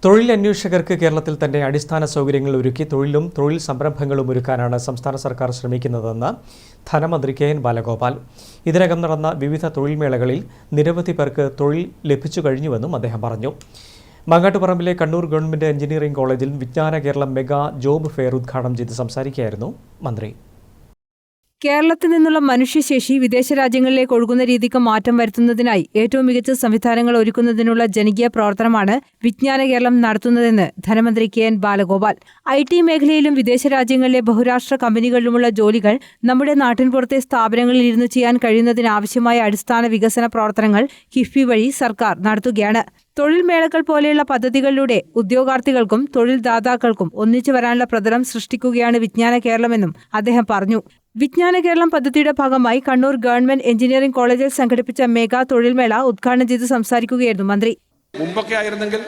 തൊഴിലന്വേഷകർക്ക് കേരളത്തിൽ തന്നെ അടിസ്ഥാന സൗകര്യങ്ങൾ ഒരുക്കി തൊഴിൽ സംരംഭങ്ങളും ഒരുക്കാനാണ് സംസ്ഥാന സർക്കാർ ശ്രമിക്കുന്നതെന്ന് ധനമന്ത്രി കെ.എൻ. ബാലഗോപാൽ. ഇതിനകം നടന്ന വിവിധ തൊഴിൽ മേളകളിൽ നിരവധി പേർക്ക് തൊഴിൽ ലഭിച്ചു കഴിഞ്ഞുവെന്നും അദ്ദേഹം പറഞ്ഞു. മാങ്ങാട്ടുപറമ്പിലെ കണ്ണൂർ ഗവൺമെന്റ് എഞ്ചിനീയറിംഗ് കോളേജിൽ വിജ്ഞാന കേരളം മെഗാ ജോബ് ഫെയർ ഉദ്ഘാടനം ചെയ്ത് സംസാരിക്കുകയായിരുന്നു മന്ത്രി. കേരളത്തിൽ നിന്നുള്ള മനുഷ്യശേഷി വിദേശ രാജ്യങ്ങളിലേക്ക് ഒഴുകുന്ന രീതിക്ക് മാറ്റം വരുത്തുന്നതിനായി ഏറ്റവും മികച്ച സംവിധാനങ്ങൾ ഒരുക്കുന്നതിനുള്ള ജനകീയ പ്രവർത്തനമാണ് വിജ്ഞാന കേരളം നടത്തുന്നതെന്ന് ധനമന്ത്രി കെ.എൻ. ബാലഗോപാൽ. IT മേഖലയിലും വിദേശ രാജ്യങ്ങളിലെ ബഹുരാഷ്ട്ര കമ്പനികളിലുമുള്ള ജോലികൾ നമ്മുടെ നാട്ടിൻപുറത്തെ സ്ഥാപനങ്ങളിൽ ഇരുന്ന് ചെയ്യാൻ കഴിയുന്നതിനാവശ്യമായ അടിസ്ഥാന വികസന പ്രവർത്തനങ്ങൾ കിഫ്ബി വഴി സർക്കാർ നടത്തുകയാണ്. തൊഴിൽ മേളകൾ പോലെയുള്ള പദ്ധതികളിലൂടെ ഉദ്യോഗാർത്ഥികൾക്കും തൊഴിൽ ദാതാക്കൾക്കും ഒന്നിച്ചു വരാനുള്ള പ്രതലം സൃഷ്ടിക്കുകയാണ് വിജ്ഞാന കേരളമെന്നും അദ്ദേഹം പറഞ്ഞു. വിജ്ഞാന കേരളം പദ്ധതിയുടെ ഭാഗമായി കണ്ണൂർ ഗവൺമെന്റ് എഞ്ചിനീയറിംഗ് കോളേജിൽ സംഘടിപ്പിച്ച മെഗാ തൊഴിൽ മേള ഉദ്ഘാടനം ചെയ്ത് സംസാരിക്കുകയായിരുന്നു മന്ത്രി. മുമ്പൊക്കെ ആയിരുന്നെങ്കിൽ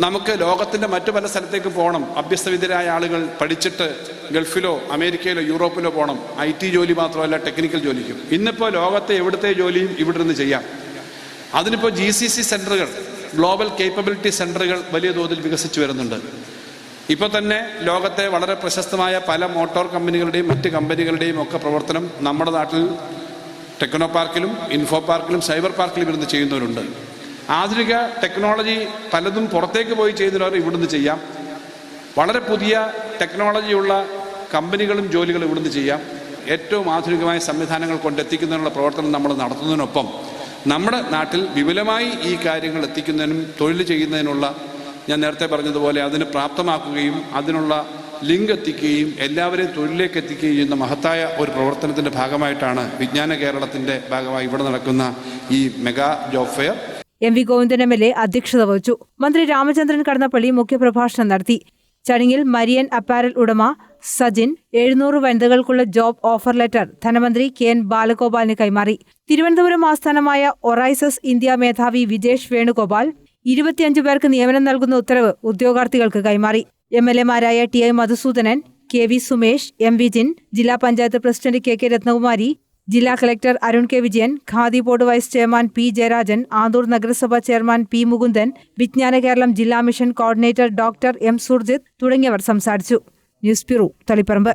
നമുക്ക് ലോകത്തിന്റെ മറ്റു പല സ്ഥലത്തേക്ക് പോകണം, അഭ്യസ്തവിദ്യരായ ആളുകൾ പഠിച്ചിട്ട് ഗൾഫിലോ അമേരിക്കയിലോ യൂറോപ്പിലോ പോകണം, IT ജോലി മാത്രമല്ല ടെക്നിക്കൽ ജോലിക്കും. ഇന്നിപ്പോൾ ലോകത്തെ എവിടുത്തെ ജോലിയും ഇവിടെ നിന്ന് ചെയ്യാം. അതിനിപ്പോൾ GCC സെന്ററുകൾ, ഗ്ലോബൽ കേപ്പബിലിറ്റി സെന്ററുകൾ വലിയ തോതിൽ വികസിച്ചു വരുന്നുണ്ട്. ഇപ്പോൾ തന്നെ ലോകത്തെ വളരെ പ്രശസ്തമായ പല മോട്ടോർ കമ്പനികളുടെയും മറ്റ് കമ്പനികളുടെയും ഒക്കെ പ്രവർത്തനം നമ്മുടെ നാട്ടിൽ ടെക്നോ പാർക്കിലും ഇൻഫോ പാർക്കിലും സൈബർ പാർക്കിലും ഇരുന്ന് ചെയ്യുന്നവരുണ്ട്. ആധുനിക ടെക്നോളജി പലതും പുറത്തേക്ക് പോയി ചെയ്യുന്നവർ ഇവിടുന്ന് ചെയ്യാം. വളരെ പുതിയ ടെക്നോളജിയുള്ള കമ്പനികളും ജോലികളും ഇവിടുന്ന് ചെയ്യാം. ഏറ്റവും ആധുനികമായ സംവിധാനങ്ങൾ കൊണ്ടെത്തിക്കുന്നതിനുള്ള പ്രവർത്തനം നമ്മൾ നടത്തുന്നതിനൊപ്പം നമ്മുടെ നാട്ടിൽ വിപുലമായി ഈ കാര്യങ്ങൾ എത്തിക്കുന്നതിനും തൊഴിൽ ചെയ്യുന്നതിനുള്ള, ഞാൻ നേരത്തെ പറഞ്ഞതുപോലെ, അതിന് പ്രാപ്തമാക്കുകയും അതിനുള്ള ലിങ്ക് എത്തിക്കുകയും എല്ലാവരെയും തൊഴിലിലേക്ക് എത്തിക്കുകയും ചെയ്യുന്ന മഹത്തായ ഒരു പ്രവർത്തനത്തിൻ്റെ ഭാഗമായിട്ടാണ് വിജ്ഞാന കേരളത്തിൻ്റെ ഭാഗമായി ഇവിടെ നടക്കുന്ന ഈ mega job fair. MV Govindan MLA അധ്യക്ഷത വഹിച്ചു. മന്ത്രി രാമചന്ദ്രൻ കടന്നപ്പള്ളി മുഖ്യപ്രഭാഷണം നടത്തി. ചടങ്ങിൽ മരിയൻ അപ്പാരൽ ഉടമ സജിൻ 700 വനിതകൾക്കുള്ള ജോബ് ഓഫർ ലെറ്റർ ധനമന്ത്രി കെ.എൻ. ബാലഗോപാലിന് കൈമാറി. തിരുവനന്തപുരം ആസ്ഥാനമായ ഒറൈസസ് ഇന്ത്യ മേധാവി വിജേഷ് വേണുഗോപാൽ 25 പേർക്ക് നിയമനം നൽകുന്ന ഉത്തരവ് ഉദ്യോഗാർത്ഥികൾക്ക് കൈമാറി. MLA മാരായ TI Madhusoodanan, KV Sumesh, MV ജിൻ, ജില്ലാ പഞ്ചായത്ത് പ്രസിഡന്റ് KK രത്നകുമാരി, ജില്ലാ collector Arun K. Vijayan, Khadi board vice chairman P. Jayarajan, Anthoor നഗരസഭ ചെയർമാൻ P. മുകുന്ദൻ, വിജ്ഞാന കേരളം ജില്ലാ mission coordinator doctor M. Surjith തുടങ്ങിയവർ സംസാരിച്ചു. News bureau, Taliparamba.